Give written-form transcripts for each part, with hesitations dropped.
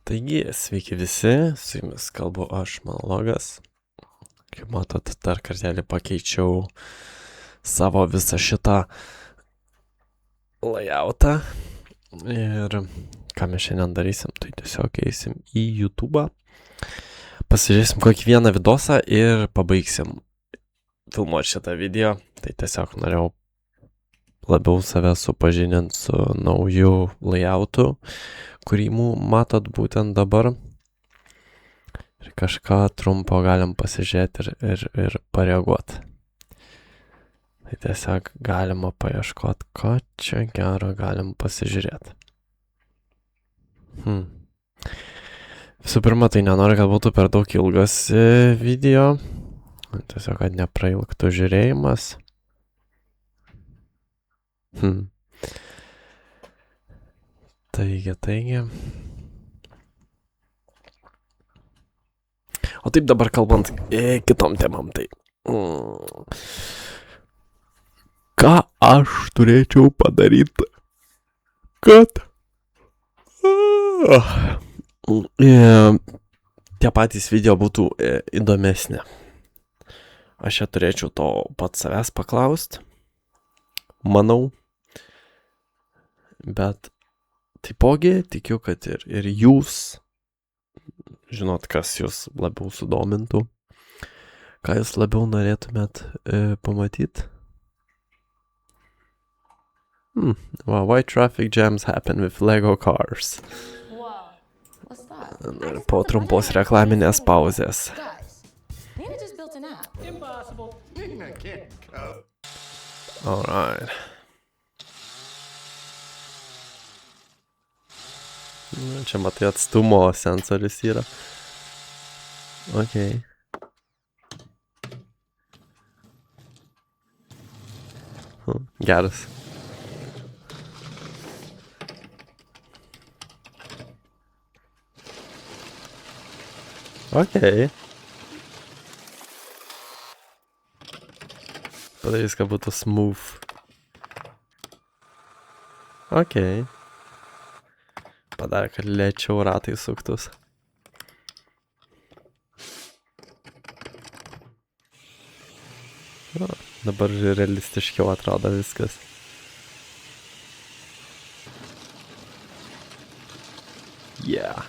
Taigi, sveiki visi, su jumis kalbu aš, Monologas. Kaip matot, dar kartelį pakeičiau savo visą šitą layoutą. Ir ką mes šiandien darysim, tai tiesiog eisim į YouTube'ą, pasižiūrėsim kokį vieną vidosą ir pabaigsim filmuoti šitą video. Tai tiesiog norėjau labiau save supažinint su nauju layoutu, kurį matot būtent dabar. Ir kažką trumpo galim pasižiūrėti ir pareaguoti. Tai tiesiog galima paieškoti, ko čia gero galim pasižiūrėti. Visų pirma, tai nenoriu, kad būtų per daug ilgas video. Tiesiog, kad neprailgtų žiūrėjimas. Taigi. O taip dabar kalbant kitom temam, tai ką aš turėčiau padaryti, kad tie patys video būtų įdomesni. Aš čia turėčiau to pat savęs paklaust, manau, bet taipogi tikiu, kad ir jūs žinot, kas jūs labiau sudomintų, ką jūs labiau norėtumėt pamatyti. Why traffic jams happen with Lego cars? Ir po trumpos reklaminės pauzės. Alright. Čia matai atstumo sensoris yra. Ok. Geras. Ok. Padarys, kad būtų smooth. Ok. Padarė, kad lėčiau ratai suktus. Dabar realistiškiau atrodo viskas. Yeah.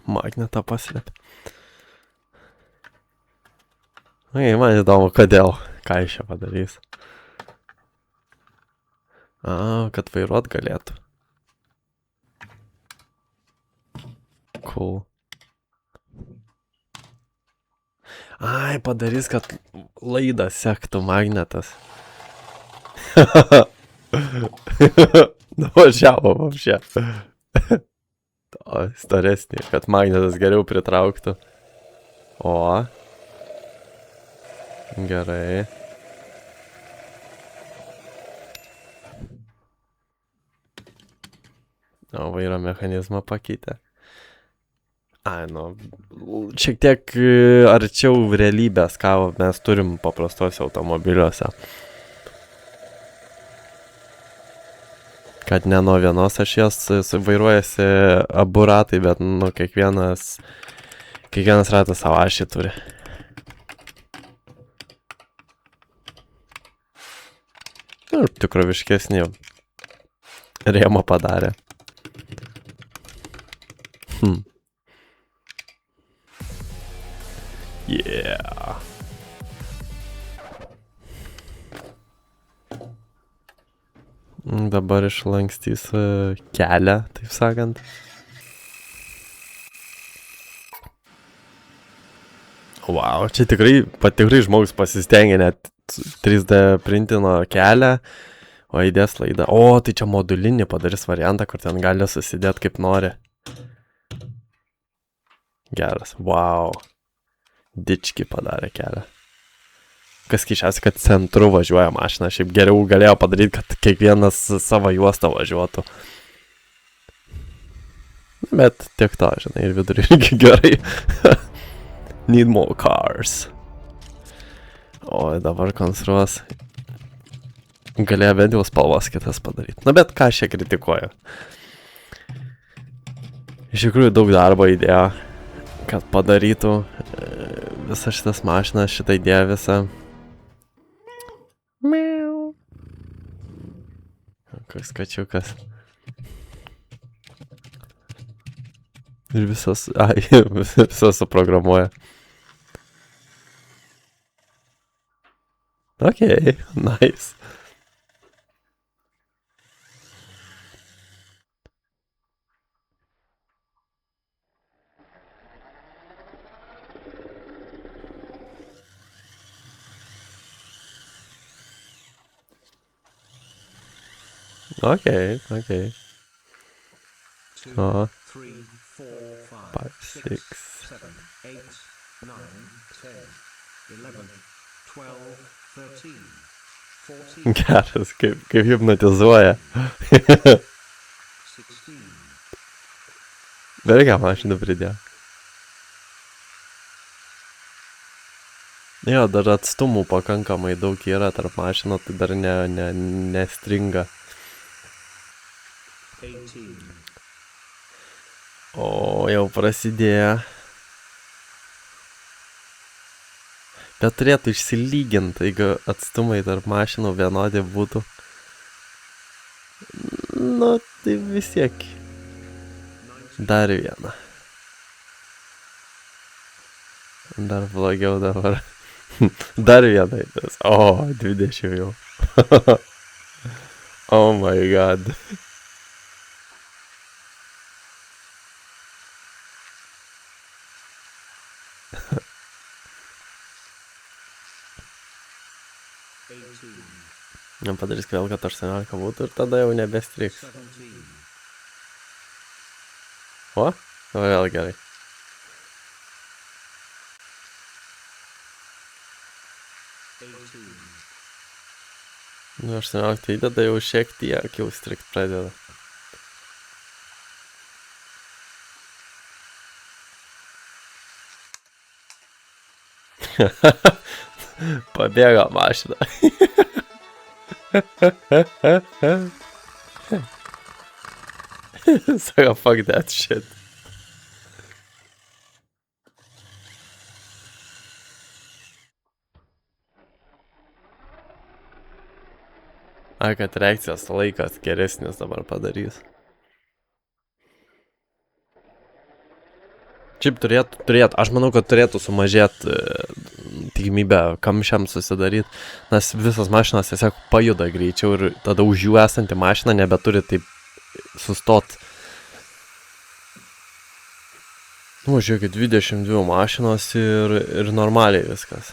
Magnetą paslėpė. Man įdomu, kodėl. Ką iš čia padarys. Kad vairuot galėtų. Cool. Padarys, kad laidą sektų magnetas. Nuvažiavo vapšė. Storesnį, kad magnetas geriau pritrauktų. O. Gerai. Vairo mechanizmą pakeitė. Šiek tiek arčiau realybės, ką mes turim paprastuose automobiliuose. Kad ne nuo vienos ašies vairuojasi abu ratai, bet kiekvienas ratas savo ašį turi. Tikroviškesnį rėmą padarė. Yeah. Dabar išlankstys kelią, taip sakant. Wow, čia tikrai žmogus pasistengė, net 3D printino kelią, o įdės laidą. O, tai čia modulinį padarys variantą, kur ten gali susidėti kaip nori. Geras, wow. Dički padarė kelią. Kas keičiausia, kad centru važiuoja mašina. Šiaip geriau galėjo padaryti, kad kiekvienas savo juostą važiuotų. Bet tiek to, žinai, ir vidurį irgi gerai. Need more cars. O, dabar konstruos. Galėjo bent jau spalvas kitas padaryti. Na, bet ką aš čia kritikuoju. Iš tikrųjų daug darbo įdėjo, kad padarytų visą šitas mašinas, šitą idėją visą. Miau. Koks kačiukas. Ir visas suprogramuoja. Okay, nice. Okay. 2, Uh, 3, 4, 5, 6. 7, 8, 9, 10, 11, 12, 13, 14, Geras, kaip hipnotizuoja. 16. Vergia mašinų pridėjo. Jo, dar atstumų pakankamai daug yra tarp mašinų, tai dar nestringa. 18. O, jau prasidėjo. Bet turėtų išsilyginti, jeigu atstumai tarp mašinų vienodi būtų. Nu, tai vis tiek. Dar vieną. Dar blogiau dabar. Dar vieną. O, 20 jau. Oh my god. Padarys vėl, kad 18 būtų ir tada jau nebestriks. 17. O? O, vėl gerai. 18. Nu, 18 įdeda jau šiek tiek, jau strikt pradeda. Pabėgo mašina. Sako, fuck that shit. Ai, kad reakcijos laikas geresnis dabar padarys. Šiaip turėtų, aš manau, kad turėtų sumažėti tikimybę kamščiams susidaryti, nes visas mašinas tiesiog pajuda greičiau ir tada už jų esanti mašina nebeturi taip sustot. Nu, žiūrėkit, 22 mašinos ir normaliai viskas.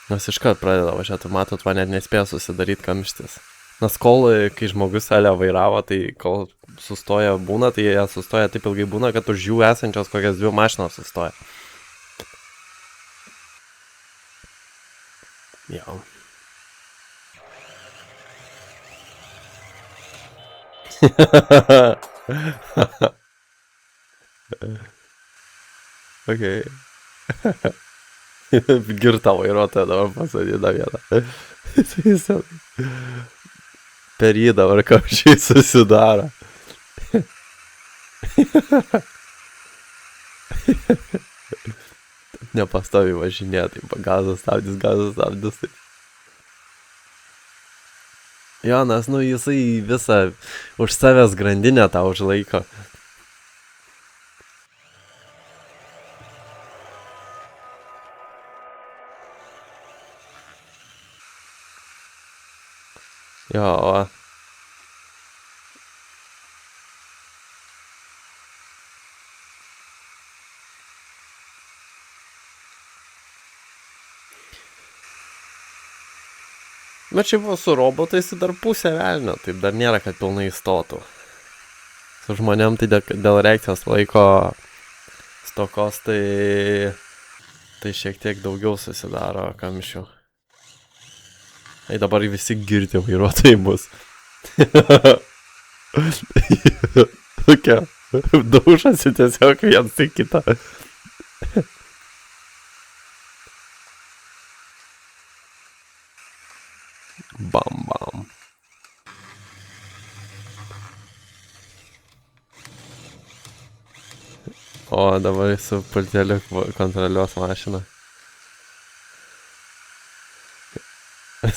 Nes iškart pradeda važiuoti, matot, va net nespėjo susidaryti kamštis. Nes kol, kai žmogus Elę vairavo, tai kol sustoja būna, tai jie sustoja taip ilgai būna, kad už jų esančios kokias 2 mašinos sustoja. Jo. Okei. Girtą vairuotoją dabar pasadyda vieną. Per jį dabar kamščiai susidaro. Nepastoviai važinėja, taip gazas stabdis. Jo, nes, nu, jisai visą už savęs grandinę tą užlaiko. Jo, va. Bet šiaip su robotais tai dar pusė velnio, taip dar nėra, kad pilnai įstotų. Su žmonėm tai dėl reakcijos laiko stokos tai šiek tiek daugiau susidaro kamščių. Tai dabar visi girti vairuotojai bus. Tokia, daužasi tiesiog viens į kitą. Bam, bam. O, dabar su pulteliu kontroliuos mašiną.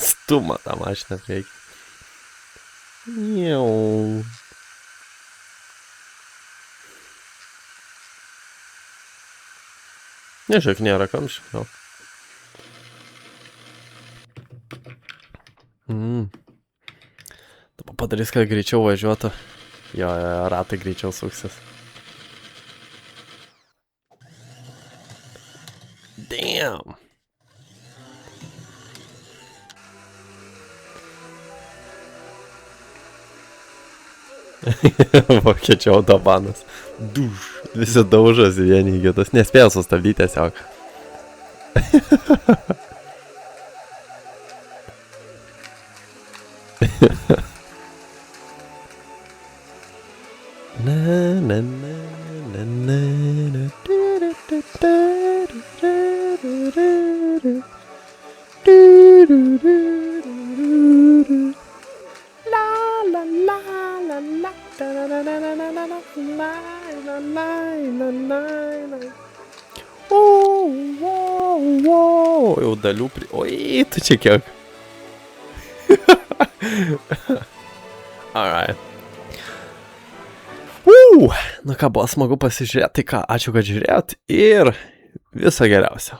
Stuma tą mašiną priekį. Jau. Nežiūrėk, nėra kamščių. Jo. Dabar padarys, kad greičiau važiuotų. Jo, ratai greičiau suksis. Damn. Vokiečių autobanas. Duš. Visi daužosi vieni į kitus. Nespėjau sustabdyti tiesiog. Na, na, na, na, na, na, la la la la la jau dalių Oi, tu čia kiek. Alright. Nu ką, buvo smagu pasižiūrėti, tai ką, ačiū, kad žiūrėjot ir viso geriausio.